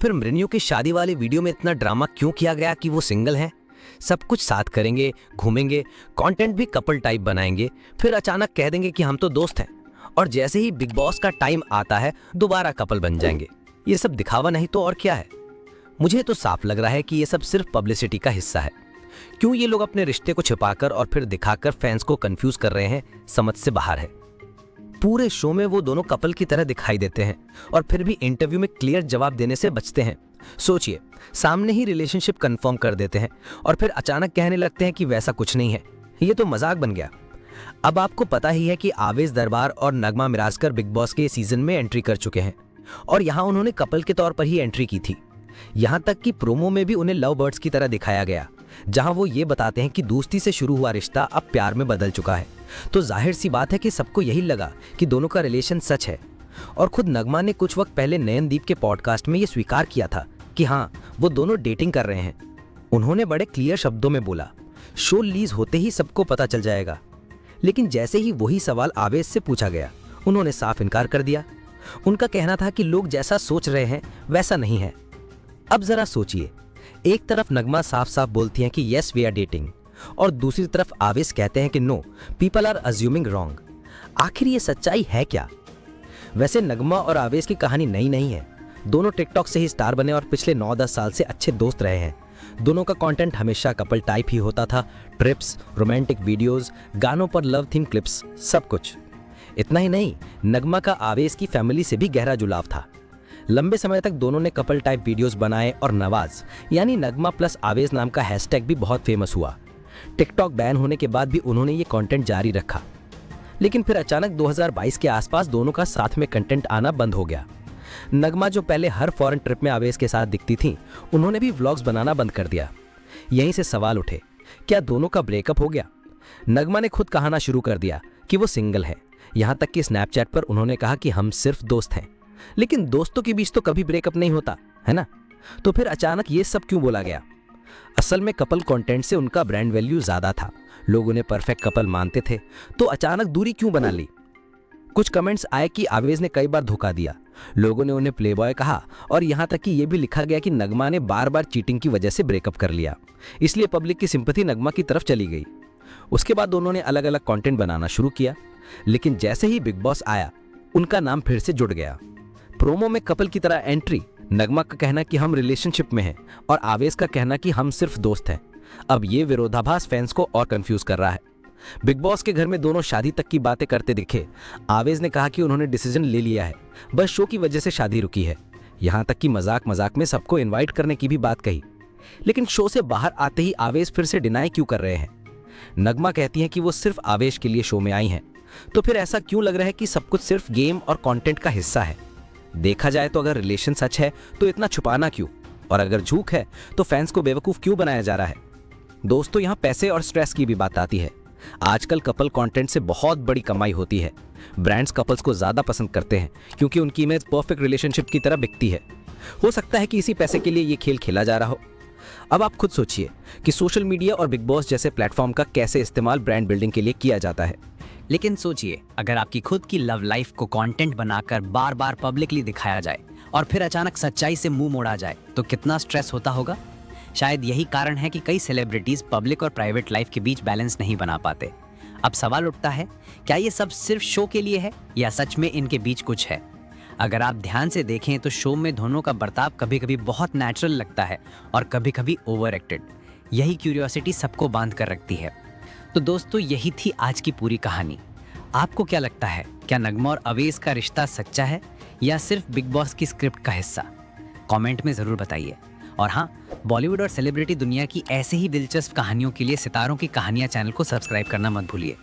फिर मृण्यु की शादी वाली वीडियो में इतना ड्रामा क्यों किया गया कि वो सिंगल हैं? सब कुछ साथ करेंगे, घूमेंगे, कंटेंट भी कपल टाइप बनाएंगे, फिर अचानक कह देंगे कि हम तो दोस्त हैं, और जैसे ही बिग बॉस का टाइम आता है दोबारा कपल बन जाएंगे। ये सब दिखावा नहीं तो और क्या है? मुझे तो साफ लग रहा है कि ये सब सिर्फ पब्लिसिटी का हिस्सा है। क्यों ये लोग अपने रिश्ते को छिपाकर और फिर दिखाकर फैंस को कंफ्यूज कर रहे हैं, समझ से बाहर है। पूरे शो में वो दोनों कपल की तरह दिखाई देते हैं और फिर भी इंटरव्यू में क्लियर जवाब देने से बचते हैं। सोचिए, सामने ही रिलेशनशिप कंफर्म कर देते हैं और फिर अचानक कहने लगते हैं कि वैसा कुछ नहीं है। ये तो मजाक बन गया। अब आपको पता ही है कि आवेश दरबार और नगमा मिराजकर बिग बॉस के सीजन में एंट्री कर चुके हैं और यहाँ उन्होंने कपल के तौर पर ही एंट्री की थी। यहाँ तक कि प्रोमो में भी उन्हें लव बर्ड्स की तरह दिखाया गया, जहां वो ये बताते हैं कि दोस्ती से शुरू हुआ रिश्ता अब प्यार में बदल चुका है। तो जाहिर सी बात है कि सबको यही लगा कि दोनों का रिलेशन सच है। और खुद नगमा ने कुछ वक्त पहले नयनदीप के पॉडकास्ट में ये स्वीकार किया था कि हाँ, वो दोनों डेटिंग कर रहे हैं। उन्होंने बड़े क्लियर शब्दों में बोला, शो रिलीज होते ही सबको पता चल जाएगा। लेकिन जैसे ही वही सवाल आवेश से पूछा गया, उन्होंने साफ इनकार कर दिया। उनका कहना था कि लोग जैसा सोच रहे हैं वैसा नहीं है। अब जरा सोचिए, एक तरफ नगमा साफ साफ बोलती हैं कि यस वी आर डेटिंग, और दूसरी तरफ आवेश कहते हैं कि no, people are assuming wrong. आखिर ये सच्चाई है क्या? वैसे नगमा और आवेश की कहानी नई नहीं है। दोनों टिकटॉक से ही स्टार बने और पिछले 9-10 साल से अच्छे दोस्त रहे हैं। दोनों का कंटेंट हमेशा कपल टाइप ही होता था। ट्रिप्स, रोमांटिक वीडियोस, गानों पर लव थीम क्लिप्स, सब कुछ। इतना ही नहीं, नगमा का आवेश की फैमिली से भी गहरा जुड़ाव था। लंबे समय तक दोनों ने कपल टाइप वीडियोस बनाए और नवाज यानी नगमा प्लस आवेश नाम का हैशटैग भी बहुत फेमस हुआ। टिकटॉक बैन होने के बाद भी उन्होंने ये कंटेंट जारी रखा। लेकिन फिर अचानक 2022 के आसपास दोनों का साथ में कंटेंट आना बंद हो गया। नगमा जो पहले हर फॉरेन ट्रिप में आवेश के साथ दिखती थी, उन्होंने भी व्लॉग्स बनाना बंद कर दिया। यहीं से सवाल उठे, क्या दोनों का ब्रेकअप हो गया? नगमा ने खुद कहना शुरू कर दिया कि वो सिंगल है। यहाँ तक कि स्नैपचैट पर उन्होंने कहा कि हम सिर्फ दोस्त हैं। लेकिन दोस्तों के बीच तो कभी ब्रेकअप नहीं होता है ना? तो फिर अचानक ये सब क्यों बोला गया? असल में कपल कंटेंट से उनका ब्रांड वैल्यू ज्यादा था। लोग उन्हें परफेक्ट कपल मानते थे, तो अचानक दूरी क्यों बना ली? कुछ कमेंट्स आए कि आवेश ने कई बार धोखा दिया, लोगों ने उन्हें प्लेबॉय कहा, और यहाँ तक कि यह भी लिखा गया कि नगमा ने बार बार चीटिंग की वजह से ब्रेकअप कर लिया, इसलिए पब्लिक की सिंपैथी नगमा की तरफ चली गई। उसके बाद दोनों ने अलग अलग कंटेंट बनाना शुरू किया। लेकिन जैसे ही बिग बॉस आया, उनका नाम फिर से जुड़ गया। प्रोमो में कपल की तरह एंट्री, नगमा का कहना कि हम रिलेशनशिप में हैं और आवेश का कहना कि हम सिर्फ दोस्त हैं। अब ये विरोधाभास फैंस को और कंफ्यूज कर रहा है। बिग बॉस के घर में दोनों शादी तक की बातें करते दिखे। आवेश ने कहा कि उन्होंने डिसीजन ले लिया है, बस शो की वजह से शादी रुकी है। यहाँ तक कि मजाक मजाक में सबको इनवाइट करने की भी बात कही। लेकिन शो से बाहर आते ही आवेश फिर से डिनाई क्यों कर रहे हैं? नगमा कहती हैं कि वो सिर्फ आवेश के लिए शो में आई हैं। तो फिर ऐसा क्यों लग रहा है कि सब कुछ सिर्फ गेम और कंटेंट का हिस्सा है? देखा जाए तो अगर रिलेशन सच है तो इतना छुपाना क्यों? और अगर झूठ है तो फैंस को बेवकूफ क्यों बनाया जा रहा है? दोस्तों, यहाँ पैसे और स्ट्रेस की भी बात आती है। आजकल कपल कंटेंट से बहुत बड़ी कमाई होती है। ब्रांड्स कपल्स को ज्यादा पसंद करते हैं क्योंकि उनकी इमेज परफेक्ट रिलेशनशिप की तरह बिकती है। हो सकता है कि इसी पैसे के लिए ये खेल खेला जा रहा हो। अब आप खुद सोचिए कि सोशल मीडिया और बिग बॉस जैसे प्लेटफॉर्म का कैसे इस्तेमाल ब्रांड बिल्डिंग के लिए किया जाता है। लेकिन सोचिए, अगर आपकी खुद की लव लाइफ को कंटेंट बनाकर बार बार पब्लिकली दिखाया जाए और फिर अचानक सच्चाई से मुंह मोड़ा जाए तो कितना स्ट्रेस होता होगा। शायद यही कारण है कि कई सेलिब्रिटीज पब्लिक और प्राइवेट लाइफ के बीच बैलेंस नहीं बना पाते। अब सवाल उठता है, क्या ये सब सिर्फ शो के लिए है या सच में इनके बीच कुछ है? अगर आप ध्यान से देखें तो शो में दोनों का बर्ताव कभी कभी बहुत नेचुरल लगता है और कभी कभी ओवर एक्टेड। यही क्यूरियोसिटी सबको बांध कर रखती है। तो दोस्तों, यही थी आज की पूरी कहानी। आपको क्या लगता है, क्या नगमा और अवेश का रिश्ता सच्चा है या सिर्फ बिग बॉस की स्क्रिप्ट का हिस्सा? कमेंट में जरूर बताइए। और हाँ, बॉलीवुड और सेलिब्रिटी दुनिया की ऐसे ही दिलचस्प कहानियों के लिए सितारों की कहानियां चैनल को सब्सक्राइब करना मत भूलिए।